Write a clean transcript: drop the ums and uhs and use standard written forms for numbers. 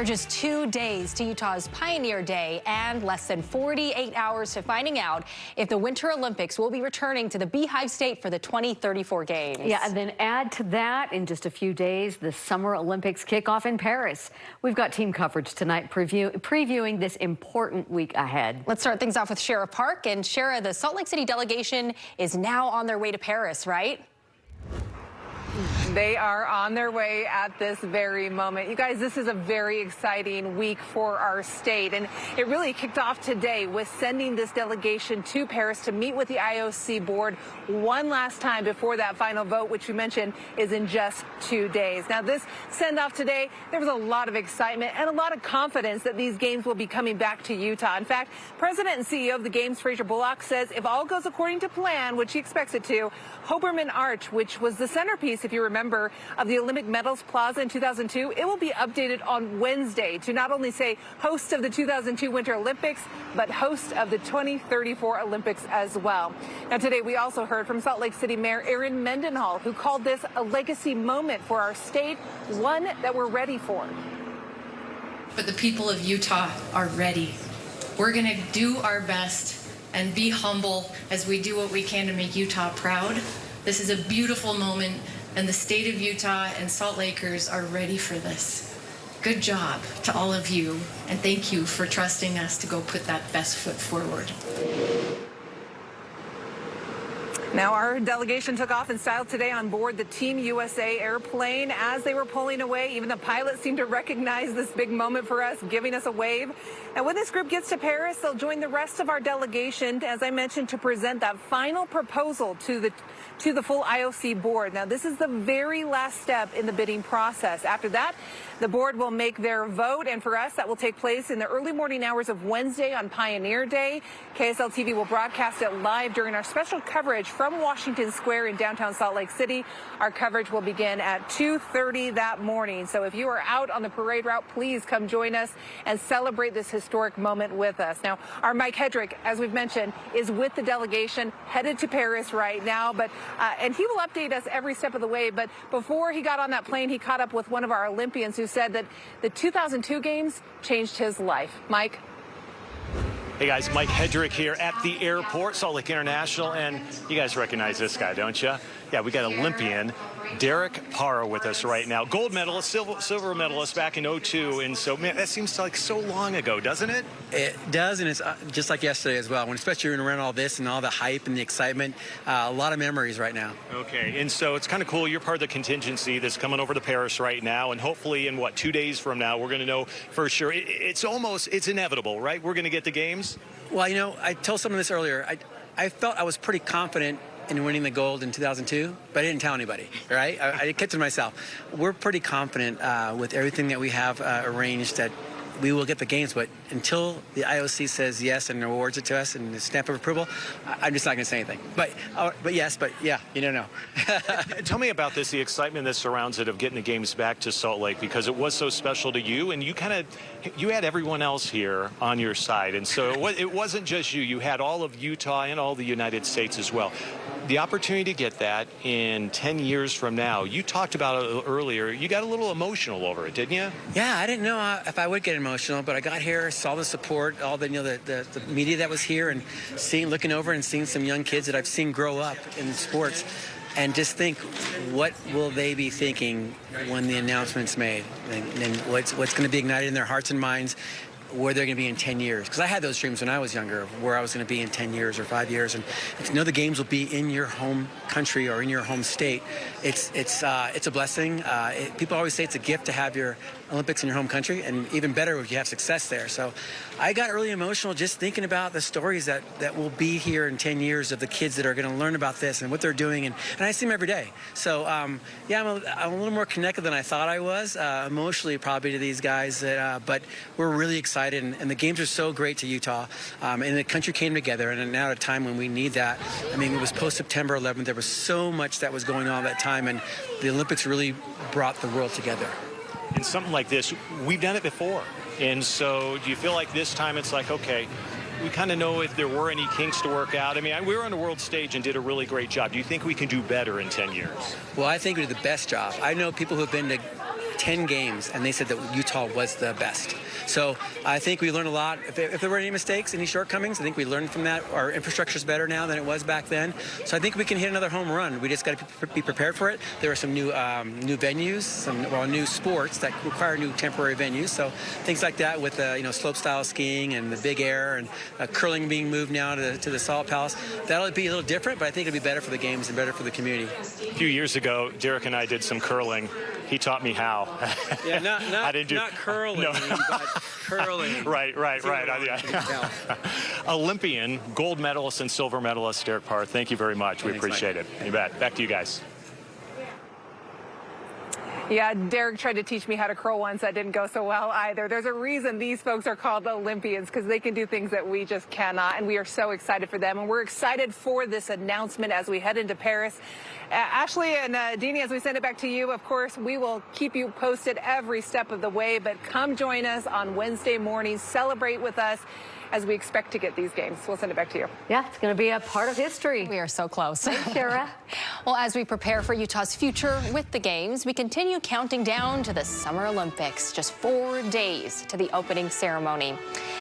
There are just 2 days to Utah's Pioneer Day and less than 48 hours to finding out if the Winter Olympics will be returning to the Beehive State for the 2034 Games. Yeah, and then add to that, in just a few days, the Summer Olympics kickoff in Paris. We've got team coverage tonight previewing this important week ahead. Let's start things off with Shara Park. And Shara, the Salt Lake City delegation is now on their way to Paris, right? They are on their way at this very moment. You guys, this is a very exciting week for our state, and it really kicked off today with sending this delegation to Paris to meet with the IOC board one last time before that final vote, which you mentioned is in just 2 days. Now, this send-off today, there was a lot of excitement and a lot of confidence that these games will be coming back to Utah. In fact, President and CEO of the Games, Fraser Bullock, says if all goes according to plan, which he expects it to, Hoberman Arch, which was the centerpiece, if you remember, of the Olympic Medals Plaza in 2002, it will be updated on Wednesday to not only say host of the 2002 Winter Olympics, but host of the 2034 Olympics as well. Now, today we also heard from Salt Lake City Mayor Aaron Mendenhall, who called this a legacy moment for our state, one that we're ready for. But the people of Utah are ready. We're going to do our best and be humble as we do what we can to make Utah proud. This is a beautiful moment, and the state of Utah and Salt Lakers are ready for this. Good job to all of you, and thank you for trusting us to go put that best foot forward. Now, our delegation took off in style today on board the Team USA airplane. As they were pulling away, even the pilot seemed to recognize this big moment for us, giving us a wave. And when this group gets to Paris, they'll join the rest of our delegation, as I mentioned, to present that final proposal to the full IOC board. Now, this is the very last step in the bidding process. After that, the board will make their vote, and for us, that will take place in the early morning hours of Wednesday on Pioneer Day. KSL TV will broadcast it live during our special coverage from Washington Square in downtown Salt Lake City. Our coverage will begin at 2:30 that morning. So if you are out on the parade route, please come join us and celebrate this historic moment with us. Now, our Mike Hedrick, as we've mentioned, is with the delegation headed to Paris right now, and he will update us every step of the way. But before he got on that plane, he caught up with one of our Olympians who said that the 2002 games changed his life. Mike? Hey guys, Mike Hedrick here at the airport, Salt Lake International, and you guys recognize this guy, don't you? Yeah, we got Olympian Derek Parra with us right now. Gold medalist, silver medalist back in '02, and so, man, that seems like so long ago, doesn't it? It does, and it's just like yesterday as well. When especially you're around all this and all the hype and the excitement, a lot of memories right now. Okay, and so it's kind of cool. You're part of the contingency that's coming over to Paris right now, and hopefully in, 2 days from now, we're going to know for sure. It's inevitable, right? We're going to get the games? Well, you know, I told someone this earlier. I felt I was pretty confident in winning the gold in 2002, but I didn't tell anybody, right? I kept it to myself. We're pretty confident with everything that we have arranged that we will get the games, but until the IOC says yes and awards it to us and the stamp of approval, I'm just not going to say anything. But yes, but yeah, you don't know. Tell me about this, the excitement that surrounds it of getting the games back to Salt Lake, because it was so special to you, and you had everyone else here on your side, and so it wasn't just you. You had all of Utah and all the United States as well. The opportunity to get that in 10 years from now, you talked about it earlier. You got a little emotional over it, didn't you? Yeah, I didn't know if I would get emotional, but I got here, saw the support, all the the media that was here, and looking over and seeing some young kids that I've seen grow up in sports, and just think, what will they be thinking when the announcement's made, and what's going to be ignited in their hearts and minds, where they're going to be in 10 years. Because I had those dreams when I was younger, where I was going to be in 10 years or 5 years. And to know the games will be in your home country or in your home state, it's a blessing. People always say it's a gift to have your Olympics in your home country, and even better if you have success there. So I got really emotional just thinking about the stories that will be here in 10 years of the kids that are going to learn about this and what they're doing. And I see them every day. So, yeah, I'm a little more connected than I thought I was, emotionally probably, to these guys. But we're really excited, and the games are so great to Utah. And the country came together, and now at a time when we need that. I mean, it was post-September 11th. There was so much that was going on at that time, and the Olympics really brought the world together. And something like this, we've done it before. And so do you feel like this time it's like, okay, we kind of know if there were any kinks to work out? I mean, we were on the world stage and did a really great job. Do you think we can do better in 10 years? Well, I think we did the best job. I know people who have been to 10 games, and they said that Utah was the best. So I think we learned a lot. If there were any mistakes, any shortcomings, I think we learned from that. Our infrastructure is better now than it was back then. So I think we can hit another home run. We just got to be prepared for it. There are some new venues, new sports that require new temporary venues. So things like that with slope style skiing and the big air and curling being moved now to the Salt Palace. That'll be a little different, but I think it'll be better for the games and better for the community. A few years ago, Derek and I did some curling. He taught me how. Yeah, not curling, no. but curling. Right. Olympian, gold medalist and silver medalist Derek Parr, thank you very much. We appreciate it. You bet. Back to you guys. Yeah, Derek tried to teach me how to curl once. That didn't go so well either. There's a reason these folks are called Olympians, because they can do things that we just cannot, and we are so excited for them. And we're excited for this announcement as we head into Paris. Ashley and Deanie, as we send it back to you, of course, we will keep you posted every step of the way, but come join us on Wednesday mornings. Celebrate with us as we expect to get these games. We'll send it back to you. Yeah, it's going to be a part of history. We are so close. Thanks, Sarah. Well, as we prepare for Utah's future with the games, we continue counting down to the Summer Olympics. Just 4 days to the opening ceremony.